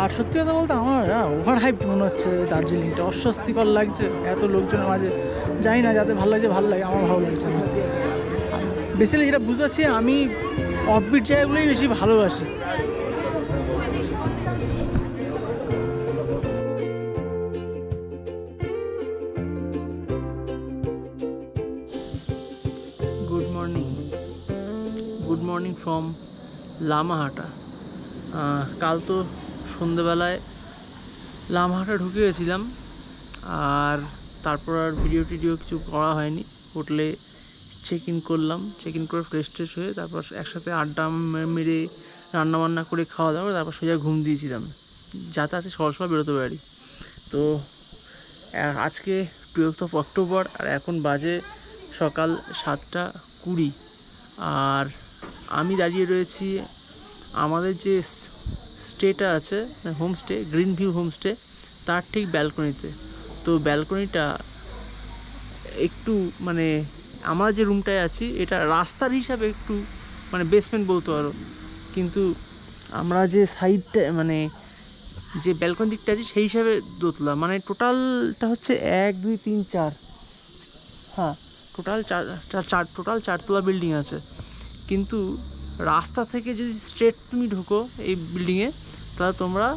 আর সত্যি কথা বলতে আমার ওভার হাইপ মনে হচ্ছে দার্জিলিংটা, অস্বস্তিকর লাগছে এত লোকজনের মাঝে। জানি না, যাতে ভালো লাগছে ভালো লাগে, আমার ভালো লাগছে না। বেসিক্যালি যেটা বুঝতে পারছি, আমি অফবিট জায়গাগুলোই বেশি ভালোবাসি। Good morning from Lamahatta. কাল তো সন্ধেবেলায় লামাহাটা ঢুকে গেছিলাম, আর তারপর আর ভিডিও টিডিও কিছু করা হয়নি। হোটেলে চেক ইন করলাম, চেক ইন করে ফ্রেশ ট্রেশ হয়ে তারপর একসাথে আড্ডা মেরে রান্নাবান্না করে খাওয়া দাওয়া করে তারপর সোজা ঘুম দিয়েছিলাম, যাতে আছে সকাল সকাল বেরোতে পারি। তো আজকে 12 অক্টোবর, আর এখন বাজে সকাল 7:20, আর আমি দাঁড়িয়ে রয়েছি আমাদের যে স্টেটা আছে, হোমস্টে, গ্রিন ভিউ হোমস্টে, তার ঠিক ব্যালকনিতে। তো ব্যালকনিটা একটু মানে আমরা যে রুমটায় আছি এটা রাস্তার হিসাবে একটু মানে বেসমেন্ট বলতে পারো, কিন্তু আমরা যে সাইডটা মানে যে ব্যালকনি দিকটা আছে সেই হিসাবে দোতলা, মানে টোটালটা হচ্ছে 1 2 3 4, হ্যাঁ টোটাল চারতলা বিল্ডিং আছে। কিন্তু রাস্তা থেকে যদি স্ট্রেট তুমি ঢোকো এই বিল্ডিংয়ে, তাহলে তোমরা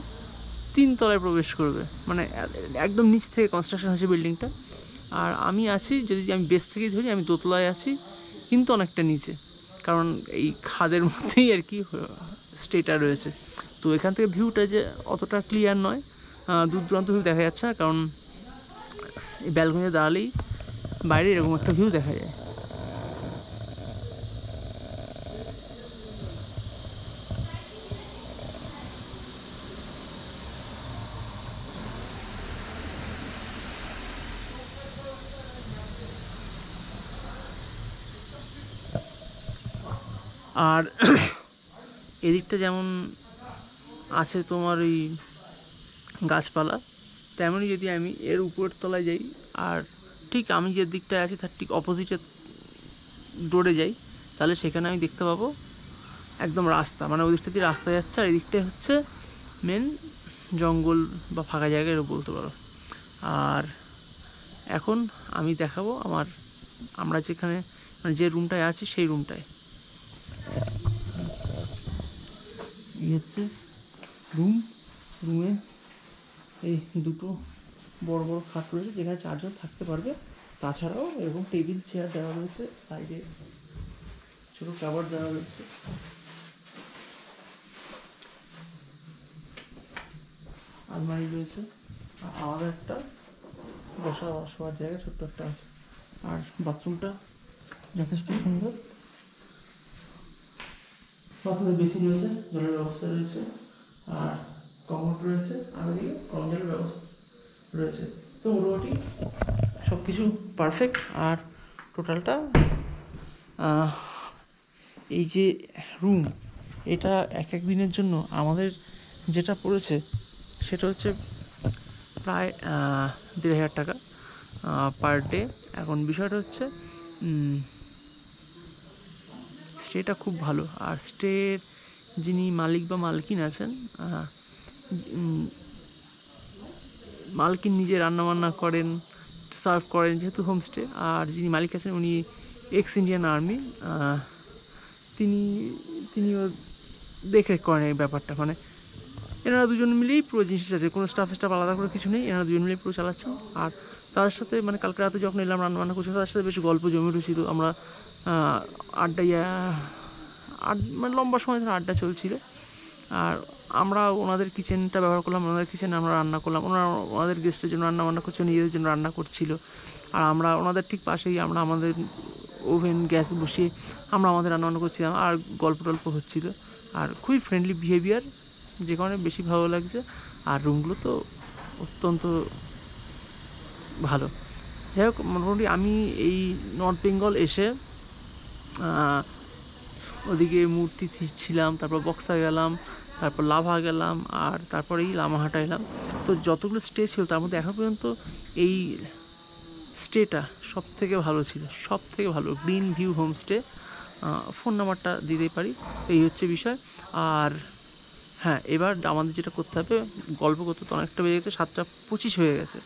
3 তলায় প্রবেশ করবে, মানে একদম নিচ থেকে কনস্ট্রাকশন হয়েছে বিল্ডিংটা। আর আমি আছি, যদি আমি বেস থেকেই ধরি, আমি দোতলায় আছি, কিন্তু অনেকটা নিচে, কারণ এই খাদের মধ্যেই আর কি স্টেটা রয়েছে। তো এখান থেকে ভিউটা যে অতটা ক্লিয়ার নয়, দূর দূরান্ত ভিউ দেখা যাচ্ছে না, কারণ এই ব্যালকনিতে দাঁড়ালেই বাইরে এরকম একটা ভিউ দেখা যায়। আর এদিকটা যেমন আছে তোমার ওই গাছপালা, তেমনই যদি আমি এর উপরের তলায় যাই, আর ঠিক আমি যে দিকটায় আছি তার ঠিক অপোজিটের রোডে যাই, তাহলে সেখানে আমি দেখতে পাবো একদম রাস্তা, মানে ওই দিকটা দিয়ে রাস্তা যাচ্ছে, আর এই দিকটাই হচ্ছে মেন জঙ্গল বা ফাঁকা জায়গা এরকম বলতে পারো। আর এখন আমি দেখাবো আমরা যেখানে মানে যে রুমটায় আছি সেই রুমটায়। এই হচ্ছে রুমে এই দুটো বড় বড় খাট রয়েছে, যেখানে 4 জন থাকতে পারবে। তাছাড়াও এরকম টেবিল চেয়ার দেওয়া রয়েছে, সাইডে ছোটো কাভার দেওয়া রয়েছে। আলমারি রয়েছে, আর আলাদা একটা শোয়ার জায়গা ছোট্ট একটা আছে। আর বাথরুমটা যথেষ্ট সুন্দর, বাথরুমে বেসিন রয়েছে, জলের ব্যবস্থা রয়েছে, আর কমোড রয়েছে, আর ওদিকে গরম জলের ব্যবস্থা রয়েছে। তো মোটামুটি সব কিছু পারফেক্ট। আর টোটালটা এই যে রুম, এটা এক দিনের জন্য আমাদের যেটা পড়েছে সেটা হচ্ছে প্রায় 1,500 টাকা পার ডে। এখন বিষয়টা হচ্ছে স্টেটা খুব ভালো, আর স্টের যিনি মালিক বা মালকিন আছেন, মালকিন নিজে রান্নাবান্না করেন, সার্ভ করেন যেহেতু হোমস্টে। আর যিনি মালিক আছেন উনি এক্স ইন্ডিয়ান আর্মি, তিনিও দেখরেখ করেন এই ব্যাপারটা। মানে এনারা দুজন মিলেই পুরো জিনিসটা আছে, কোনো স্টাফ আলাদা করে কিছু নেই, এনারা দুজন মিলেই পুরো চালাচ্ছেন। আর তার সাথে মানে কালকে রাতে যখন এলাম রান্নাবান্না করছি, তার সাথে বেশ গল্প জমে উঠেছিল। আমরা মানে লম্বা সময় ধরে আড্ডা চলছিল। আর আমরা ওনাদের কিচেনটা ব্যবহার করলাম, ওনাদের কিচেনে আমরা রান্না করলাম, ওনাদের গেস্টের জন্য রান্নাবান্না করছে, নিজেদের জন্য রান্না করছিল। আর আমরা ওনাদের ঠিক পাশেই আমরা আমাদের ওভেন গ্যাস বসিয়ে আমরা আমাদের রান্নাবান্না করছিলাম, আর গল্প টল্প হচ্ছিল। আর খুবই ফ্রেন্ডলি বিহেভিয়ার, যে কারণে বেশি ভালো লাগছে। আর রুমগুলো তো অত্যন্ত ভালো। যাই হোক, মোটামুটি আমি এই নর্থ বেঙ্গল এসে ওদিকে মূর্তি ছিলাম, তারপর বক্সা গেলাম, তারপর লাভা গেলাম, আর তারপরে এই লামাহাটা এলাম। তো যতগুলো স্টে ছিল তার মধ্যে এখন পর্যন্ত এই স্টেটা সব থেকে ভালো ছিল, সব থেকে ভালো গ্রিন ভিউ হোমস্টে। ফোন নাম্বারটা দিতেই পারি, এই হচ্ছে বিষয়। আর হ্যাঁ, এবার আমাদের যেটা করতে হবে, গল্প করতে তো অনেকটা বেজে গেছে, 7:25 হয়ে গেছে,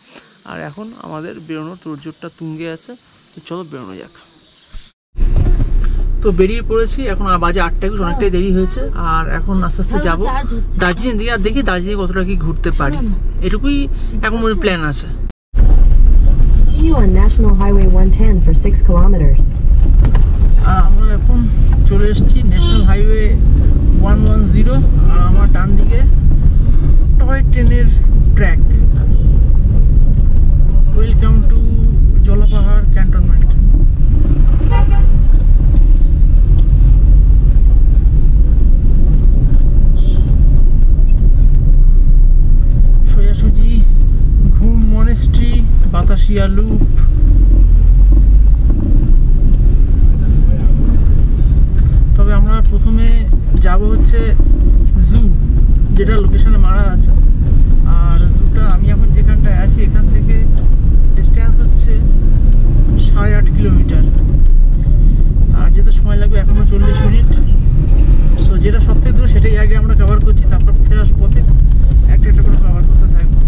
আর এখন আমাদের বেরোনোর তোড়জোড়টা তুঙ্গে আছে। তো চলো বেরোনো যাক। তো বেরিয়ে পড়েছি, এখন বাজে 8:21, অনেকটাই দেরি হয়েছে, আর এখন আস্তে আস্তে যাবো দার্জিলিং দিকে। আর দেখি দার্জিলিং কতটা কি ঘুরতে পারি, এটুকুই এখন মনে প্ল্যান আছে। আর আমরা এখন চলে এসেছি ন্যাশনাল হাইওয়ে 110, আর আমার ডান দিকে টয় ট্রেনের track. Welcome to Jalapahar cantonment. সোজাসুজি ঘুম মনেস্ট্রি, বাতাসিয়া লুপ। তবে আমরা প্রথমে যাব হচ্ছে জু, যেটা লোকেশনে মারা আছে। আর জুটা আমি এখন যেখানটায় আছি এখান থেকে ডিস্টেন্স হচ্ছে 8.5 কিলোমিটার, আর যেতে সময় লাগবে এখনও 40 মিনিট। তো যেটা সবথেকে দূর সেটাই আগে আমরা কভার করছি, তারপর ফেরার পথে একটা একটা করে কভার করতে থাকবো।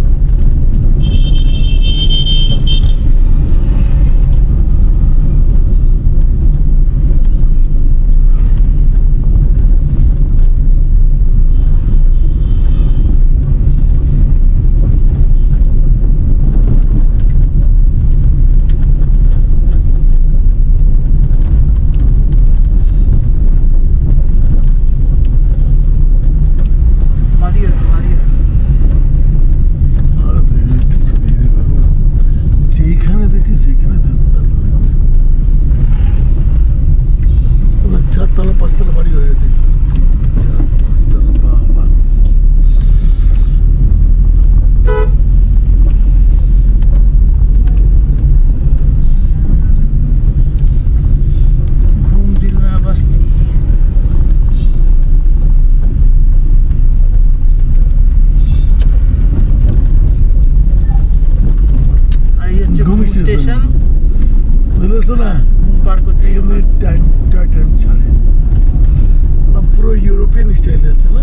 স্টেশন বুঝেছো না, পার করছি টয় ট্রেন ছাড়ে, পুরো ইউরোপিয়ান স্টাইলে আছে না।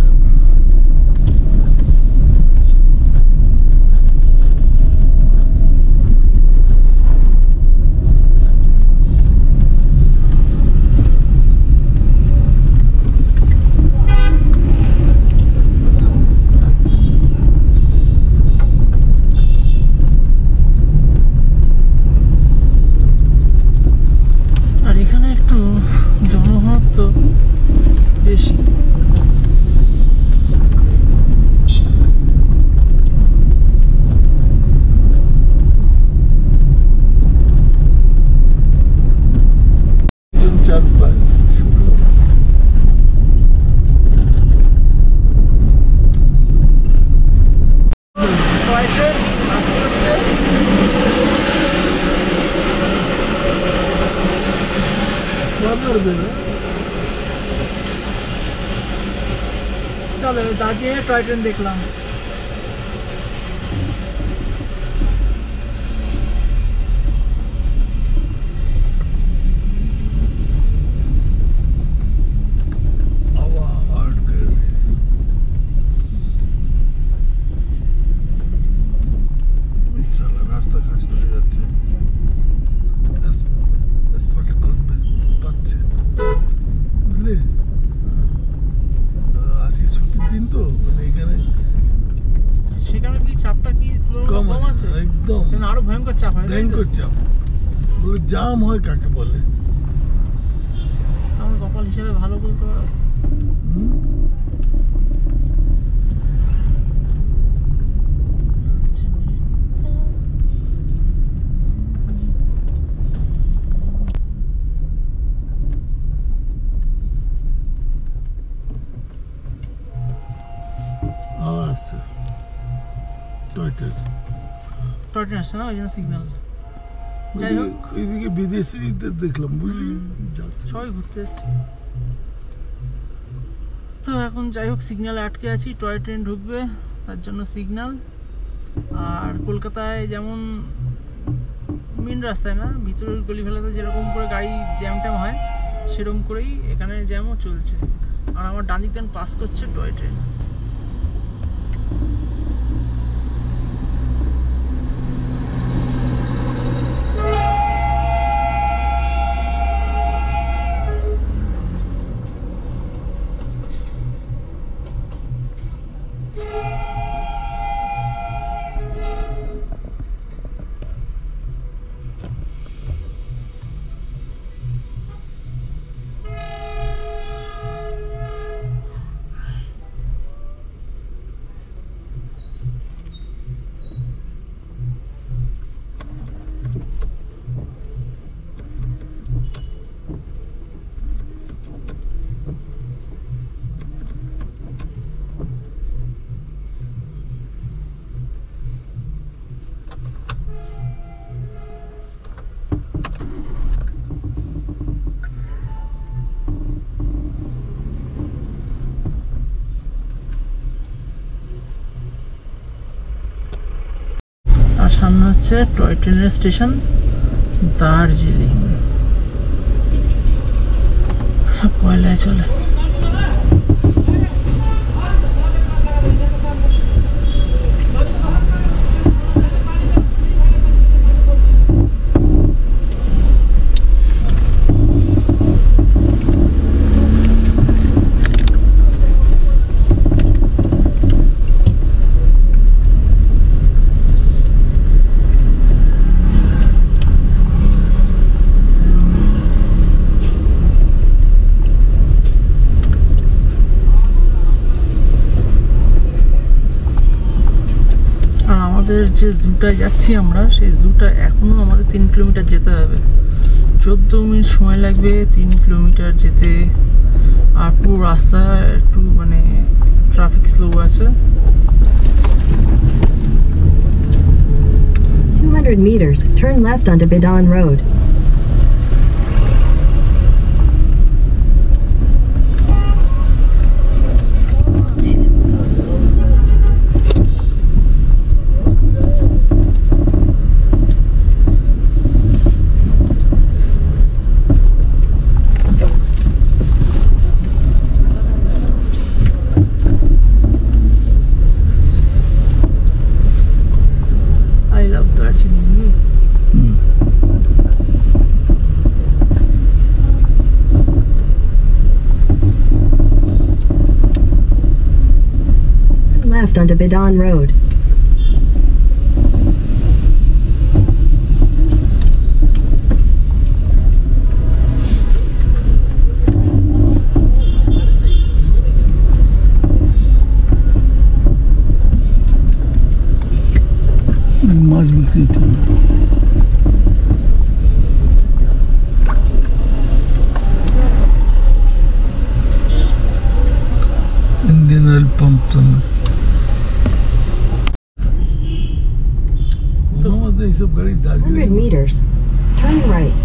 চলো দাঁড়িয়ে টয় ট্রেন দেখলাম। রাস্তা কাজ করে যাচ্ছে, বুঝলে আজকে ছুটির দিন তো, মানে এখানে সেখানে কি চাপটা কি কম আছে? একদম আরো ভয়ঙ্কর চাপ হয়, ভয়ঙ্কর চাপ বলে জাম হয় কাকে বলে, আমার কপাল হিসেবে ভালো বলতে পারো। টয় ট্রেন আসছে না, ওই জন্য সিগন্যাল। যাই হোক, এইদিকে বিদেশিদের দেখলাম, বুঝলি, সবাই ঘুরতে এসছে। তো এখন যাই হোক সিগন্যালে আটকে আছি, টয় ট্রেন ঢুকবে তার জন্য সিগন্যাল। আর কলকাতায় যেমন মেন রাস্তায় না, ভিতরের গলিফেলাতে যেরকম করে গাড়ি জ্যাম ট্যাম হয় সেরকম করেই এখানে জ্যামও চলছে। আর আমার ডান দিক পাস করছে টয় ট্রেন। আর সামনে হচ্ছে টয় ট্রেনের স্টেশন দার্জিলিং। কয়লায় চলে। যে জুটায় যাচ্ছি আমরা, সেই জুটা এখনো আমাদের 3 কিলোমিটার যেতে হবে। 14 মিনিট সময় লাগবে 3 কিলোমিটার যেতে। আর পুরো রাস্তা একটু মানে ট্রাফিক স্লো আছে। 200 meters, turn left onto Bidan Road. Left onto Bidan Road. মাছ বিক্রি ছিল। ইন্ডিয়ান অয়েল পাম্প তো না। এইসব গাড়ি 100 meters, turn right.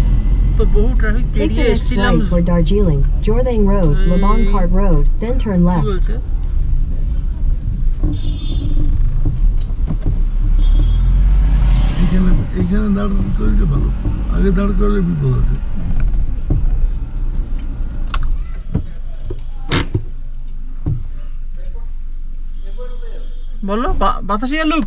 তো বহু ট্রাফিক Take পেরিয়ে the next এসেছিলাম। right for Darjeeling, Jordang Road, Labong Cart Road, then turn কি left. বলছে? এইখানে দাঁড় করেছে ভালো, আগে দাঁড় করলে বিপদ আছে। বলো বাতাসিয়া লুপ।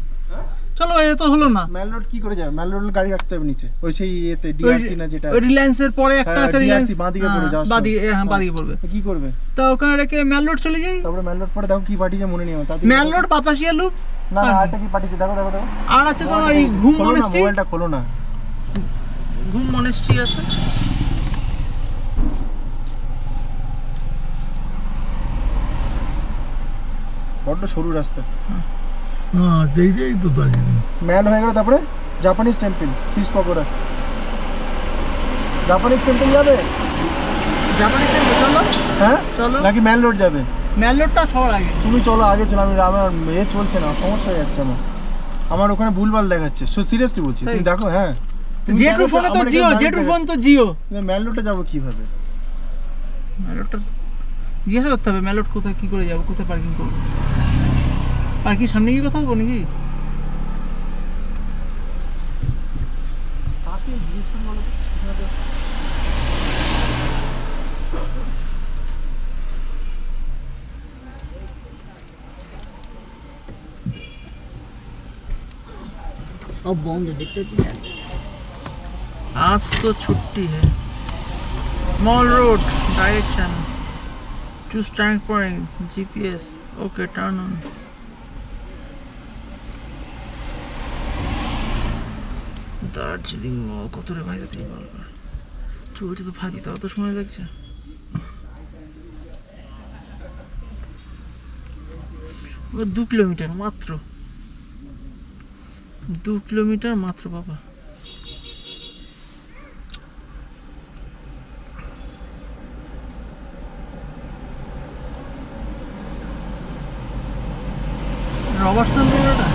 চলো এ তো হলো না। ম্যাল রোড কি করে যাবে? ম্যাল রোড গাড়ি রাখতে হবে নিচে, ওই সেই এতে ডিআরসি না যেটা ওই রিলায়েন্সের পরে একটা আছে, রিলায়েন্স বাঁদিকে পড়ে যাওয়ার বাঁদিকে, হ্যাঁ বাঁদিকে পড়বে। তো কি করবে? তো ওখানে রেখে ম্যাল রোড চলে যাই। তারপরে ম্যাল রোড পরে দেখো কি পাঠিয়েছে মনে নেই আমার। ম্যাল রোড বাতাসিয়া লুপ। না না আরেকটা কি পাঠিয়েছে দেখো দেখো দেখো। আর আছে তো ওই ঘুম মনেস্ট্রি। মোবাইলটা খোলো না। ঘুম মনেস্ট্রি আছে। বড্ড সরু রাস্তা। হ্যাঁ এইটাই তো দার্জিলিং। ম্যাল হয়ে গেল, তারপরে Japanese temple, fish pakora. Japanese temple যাবে? জাপানিজ টেম্পল চলো। হ্যাঁ চলো। নাকি ম্যাল রোড যাবে? ম্যাল রোডটা সবার আগে। তুমি চলো আগে চলো, আমার চলছে না, সমস্যা হয়ে যাচ্ছে আমার ওখানে ভুলভাল দেখাচ্ছে। সিরিয়াসলি বলছি, তুমি দেখো। হ্যাঁ জেটু ফোনে তো জিও, জেটু ফোন তো জিও। ম্যাল রোডে যাবো কিভাবে? ম্যাল রোডটা জিজ্ঞাসা করতে হবে ম্যাল রোড কোথায়, কি করে যাবো, কোথায় পার্কিং করবো। পার্কিং সামনে গিয়ে কথা বলবো নাকি? सब बंद है, देखते आज तो छुट्टी है। Mall road direction, choose tank point, GPS, okay turn on. Darjeeling কত রে ভাই, তুই বলবার ছবিটা তো ভাবি, তাও তো সময় লাগছে। 2 কিলোমিটার মাত্র, 2 কিলোমিটার মাত্র বাবা। রবার্টসন রোড এটা।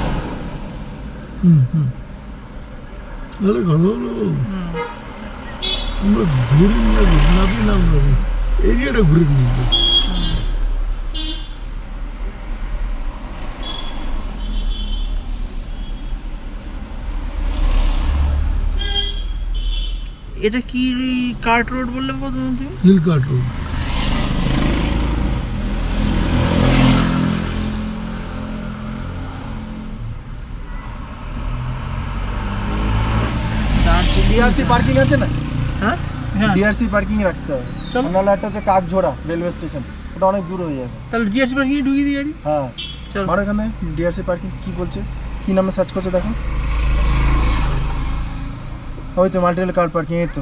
তাহলে কথা হলো আমরা ঘুরে নাম এরিয়াটা ঘুরে নিয়ে এটা কি কার্ট রোড বললে প্রথমে তুমি? হিল কাট রোড। ডিআরসি পার্কিং আছে না, হ্যাঁ হ্যাঁ, ডিআরসি পার্কিং রাখতে হবে। চলো। নাহলে একটা হচ্ছে কাকঝোড়া রেলওয়ে স্টেশন, ওটা অনেক দূর হয়ে যাবে। তাহলে ডিআরসি পার্কিং ঢুকিয়ে দিই গাড়ি। হ্যাঁ চলো। আর এখানে ডিআরসি পার্কিং কি বলছে, কি নামে সার্চ করছে দেখো। ওই তো মাল্টিপল কার পার্কিং, এই তো।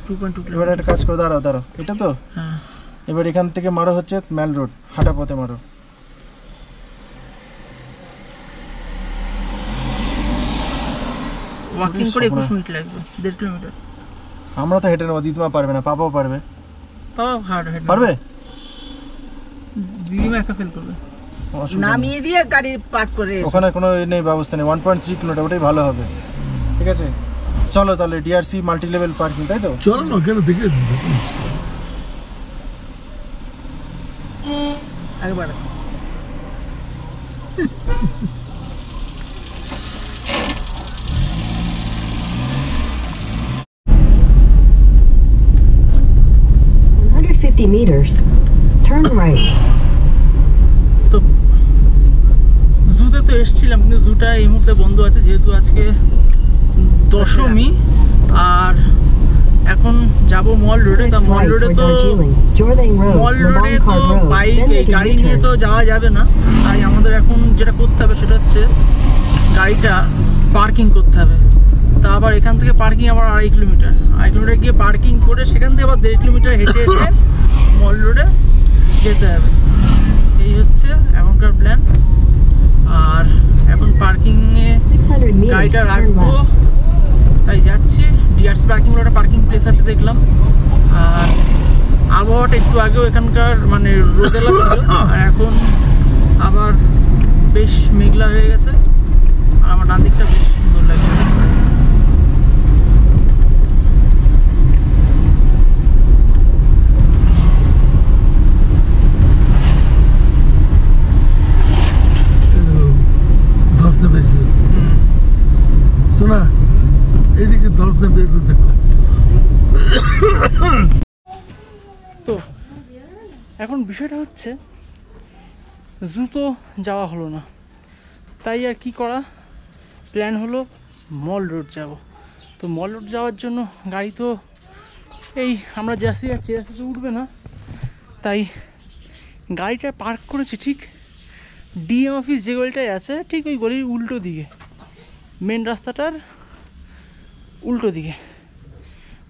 2.2 এবার একটা কাজ করে, দাঁড়াও দাঁড়াও, এটা তো। হ্যাঁ এবার এখান থেকে মারো হচ্ছে ম্যাল রোড, হাঁটা পথে মারো। ওয়াকিং করে 21 মিনিট লাগবে, 1.5 কিলোমিটার। আমরা তো হেঁটে নেবো, দিদিমা পারবে না, পাপাও পারবে। বাবা হার্ড হেড পারবে? দিদিমা একা ফেল করবে। অসুবিধা নেই। নামিয়ে দিয়ে গাড়ি পার্ক করে এসো। ওখানে কোনো নেই, ব্যবস্থা নেই। 1.3 কিলোমিটার, ওটাই ভালো হবে। ঠিক আছে চলো তাহলে, ডিআরসি মাল্টি লেভেল পার্কিং, তাই তো? চলো না, কেন দেখে একবার 150 meters. Turn right. তো জুতে তো এসেছিলাম, কিন্তু জুটা এই মুহূর্তে বন্ধ আছে যেহেতু আজকে দশমী। আর এখন যাব মল রোডে। তা Next মল right রোডে for তো Darjeeling. Jordan Road, মল রোডে Lamang তো Card Road. Bike Then make a গাড়ি নিয়ে তো U-turn. যাওয়া যাবে না। তাই আমাদের এখন যেটা করতে হবে সেটা হচ্ছে গাড়িটা পার্কিং করতে হবে। তা আবার এখান থেকে পার্কিং আবার 2.5 কিলোমিটার, 2.5 কিলোমিটার গিয়ে পার্কিং করে সেখান থেকে আবার 1.5 কিলোমিটার হেঁটে হেঁটে মল রোডে যেতে হবে। এই হচ্ছে এখনকার প্ল্যান। আর এখন পার্কিংয়ে 600 meters. গাড়িটা Turn রাখবো, left. তাই যাচ্ছি। ডিআরসি পার্কিং বলে একটা পার্কিং প্লেস আছে দেখলাম। আর আবহাওয়াটা একটু আগেও এখানকার মানে রোদেলা ছিল, আর এখন আবার বেশ মেঘলা হয়ে গেছে। আর আমার ডান দিকটা বেশ সুন্দর লাগছে। ধস নেমেছিল। শোনা, এইদিকে ধস নেমে দেখো। তো এখন বিষয়টা হচ্ছে জুতো যাওয়া হলো না, তাই আর কি করা, প্ল্যান হলো মল রোড যাব। তো মল রোড যাওয়ার জন্য গাড়ি তো এই আমরা যে আসতে যাচ্ছি রাস্তাতে উঠবে না, তাই গাড়িটা পার্ক করেছি ঠিক ডিএম অফিস যে গলিটায় আছে ঠিক ওই গলির উল্টো দিকে, মেন রাস্তাটার উল্টো দিকে,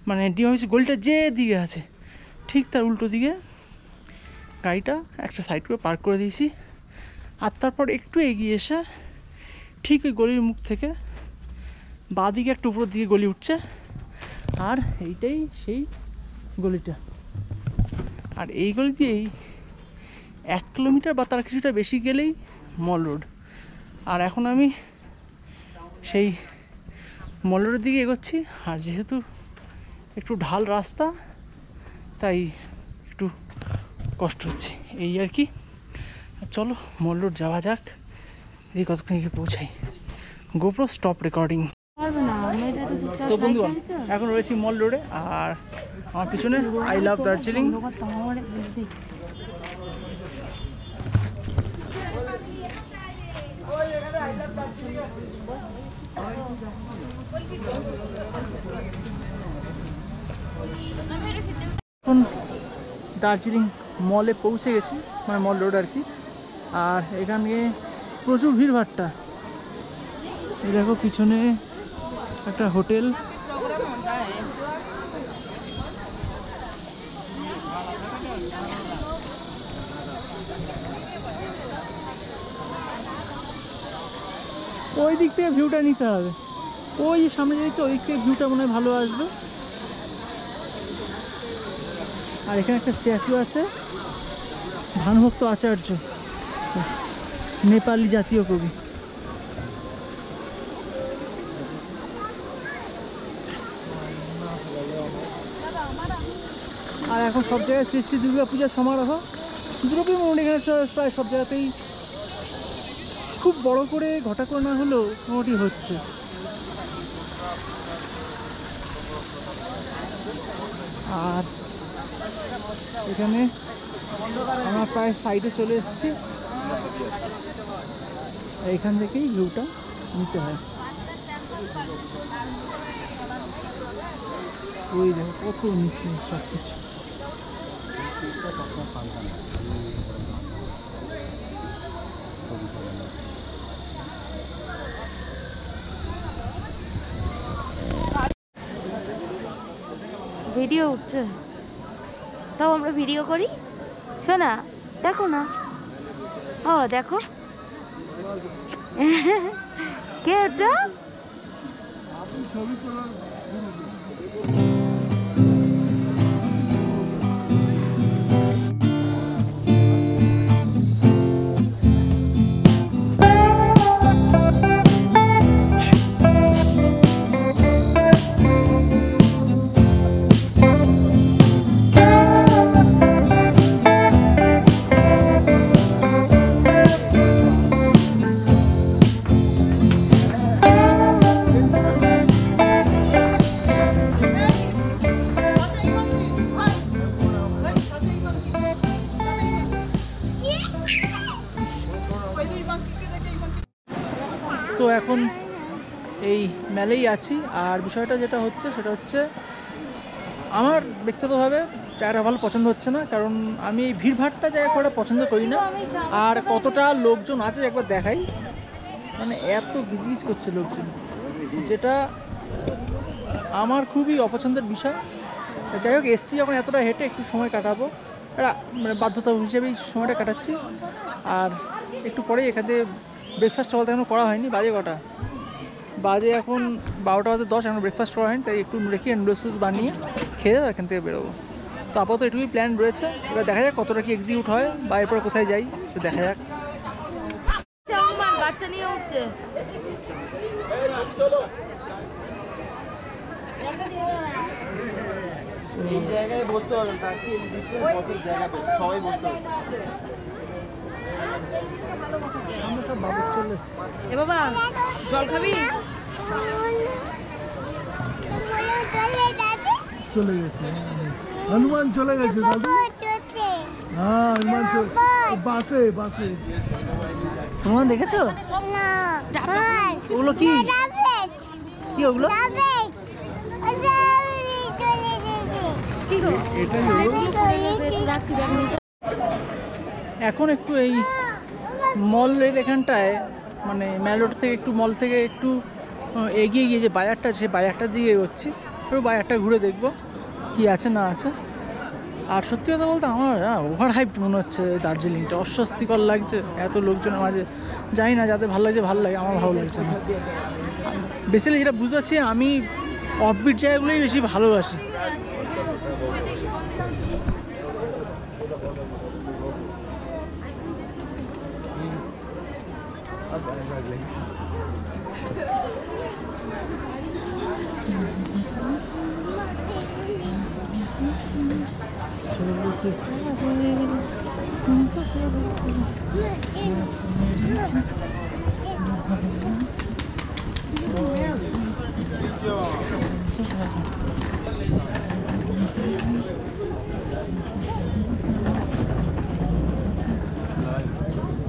মানে ডিএম অফিস গলিটা যে দিকে আছে ঠিক তার উল্টো দিকে গাড়িটা একটা সাইড করে পার্ক করে দিয়েছি। আর তারপর একটু এগিয়ে এসে ঠিক ওই গলির মুখ থেকে বাঁদিকে একটু উপরের দিকে গলি উঠছে, আর এইটাই সেই গলিটা। আর এই গলি দিয়েই 1 কিলোমিটার বা তার কিছুটা বেশি গেলেই মল রোড। আর এখন আমি সেই মল রোডের দিকে এগোচ্ছি। আর যেহেতু একটু ঢাল রাস্তা তাই একটু কষ্ট হচ্ছে, এই আর কি। চলো মল রোড যাওয়া যাক, এই কতক্ষণ গিয়ে পৌঁছাই। GoPro stop recording. তো বন্ধুগণ এখন রয়েছি মল রোডে, আর আমার পিছনে আই লাভ দার্জিলিং। এখন দার্জিলিং মলে পৌঁছে গেছি, মানে মল রোড আর কি। আর এখানে প্রচুর ভিড়ভাট্টা, এই দেখো পিছনে একটা হোটেল। ওই দিক থেকে ভিউটা নিতে হবে, ওই যে সামনে দিকটা ওই দিক থেকে ভিউটা মনে হয় ভালো আসবে। আর এখানে একটা স্ট্যাচু আছে, ভানুভক্ত আচার্য, নেপালি জাতীয় কবি। আর এখন সব জায়গায় শ্রী শ্রী দুর্গা পূজার সমারোহ। দুর্গাপূজা মোটামুটি এখানে প্রায় সব জায়গাতেই খুব বড় করে ঘটা করে না হলেও মোটামুটি হচ্ছে। আর এখানে আমরা প্রায় সাইডে চলে এসেছি, এইখান থেকেই ভিউটা নিতে হয়। ওই দেখো কত নিচে সব কিছু। ভিডিও উঠছে, তাও আমরা ভিডিও করি। শোনা দেখো না, ও দেখো কে এটা? তো এখন এই মেলেই আছি। আর বিষয়টা যেটা হচ্ছে সেটা হচ্ছে আমার ব্যক্তিগতভাবে জায়গাটা ভালো পছন্দ হচ্ছে না, কারণ আমি এই ভিড়ভাড়টা জায়গা করে পছন্দ করি না। আর কতটা লোকজন আছে একবার দেখাই, মানে এত গিজগিজ করছে লোকজন, যেটা আমার খুবই অপছন্দের বিষয়। যাই হোক, এসছি যখন এতটা হেঁটে একটু সময় কাটাবো, এটা মানে বাধ্যতা হিসেবেই সময়টা কাটাচ্ছি। আর একটু পরেই এখান থেকে ব্রেকফাস্ট সকাল এখনও করা হয়নি। বাজে কটা? বাজে এখন 12:10, এখন ব্রেকফাস্ট করা হয়নি, তাই একটু রেখে নুডলস বানিয়ে খেয়ে এখান থেকে বেরোবো। তো আপাতত এটুকুই প্ল্যান রয়েছে, এবার দেখা যাক কতটা কি এক্সিকিউট হয় বা এরপরে কোথায় যাই তো দেখা যাক। বাচ্চা নিয়ে উঠছে। এই জায়গায় বসতে হবে, সবাই বসতে হবে। আমরা সব বাবুর চলে এসেছি। এ বাবা জল খাবি? চলে গেছে হনুমান, চলে গেছে দাদু। হ্যাঁ হনুমান বাসে বাসে। হনুমান দেখেছো? ওগুলো কি কি ওগুলো? কি গো? এটাই হলো রাখছি ব্যাগ নিচে। এখন একটু এই মলের এখানটায়, মানে মেল রোড থেকে একটু মল থেকে একটু এগিয়ে গিয়ে যে বাজারটা আছে, বাজারটার দিকে এগোচ্ছি। একটু বাজারটা ঘুরে দেখবো কি আছে না আছে। আর সত্যি কথা বলতে আমার ওভার হাইপ মনে হচ্ছে দার্জিলিংটা, অস্বস্তিকর লাগছে এত লোকজনের মাঝে। জানি না, যাদের ভালো লাগছে ভালো লাগে, আমার ভালো লাগছে না। বেসিক্যালি যেটা বুঝতে পারছি, আমি অফবিট জায়গাগুলোই বেশি ভালোবাসি।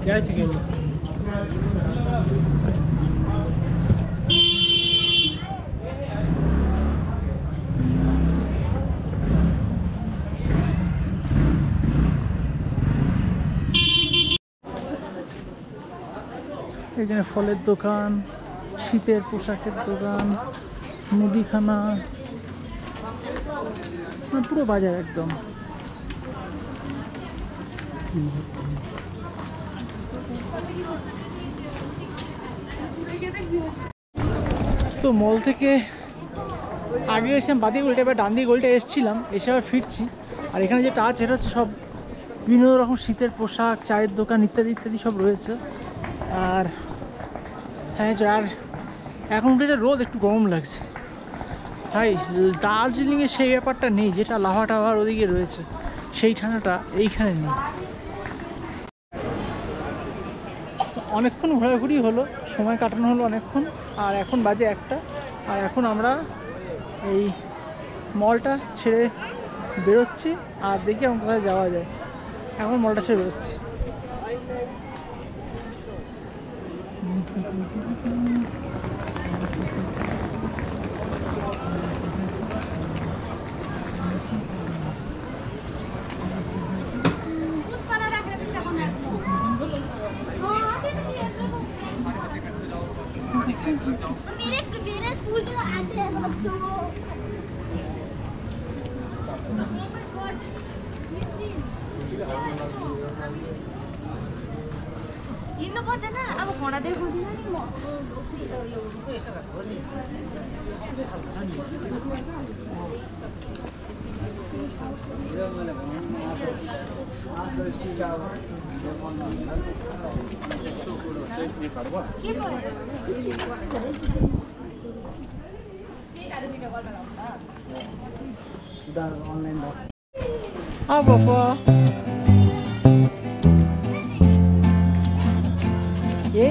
क्या चाहिए? এখানে ফলের দোকান, শীতের পোশাকের দোকান, মুদিখানা, পুরো বাজার একদম। তো মল থেকে আগে এসেছিলাম বাদিকে উল্টে, এবার ডান দিকে উল্টে এসেছিলাম, এসে আবার ফিরছি। আর এখানে যেটা আছে এটা হচ্ছে সব বিভিন্ন রকম শীতের পোশাক, চায়ের দোকান ইত্যাদি ইত্যাদি সব রয়েছে। আর হ্যাঁ, আর এখন উঠেছে রোদ, একটু গরম লাগছে। তাই দার্জিলিংয়ে সেই ব্যাপারটা নেই যেটা লাভা টাভার ওদিকে রয়েছে, সেই ঠান্ডাটা এইখানে নেই। অনেকক্ষণ ঘোরাঘুরি হলো, সময় কাটানো হলো অনেকক্ষণ। আর এখন বাজে 1টা। আর এখন আমরা এই মলটা ছেড়ে বেরোচ্ছি আর দেখি আমার কোথায় যাওয়া যায়। এখন মলটা ছেড়ে বেরোচ্ছি। मेरे स्कूल के आते हैं बच्चों को हिँड्नु पर्दैन अब घोडा देखाउँदिन नि म। बाबा ये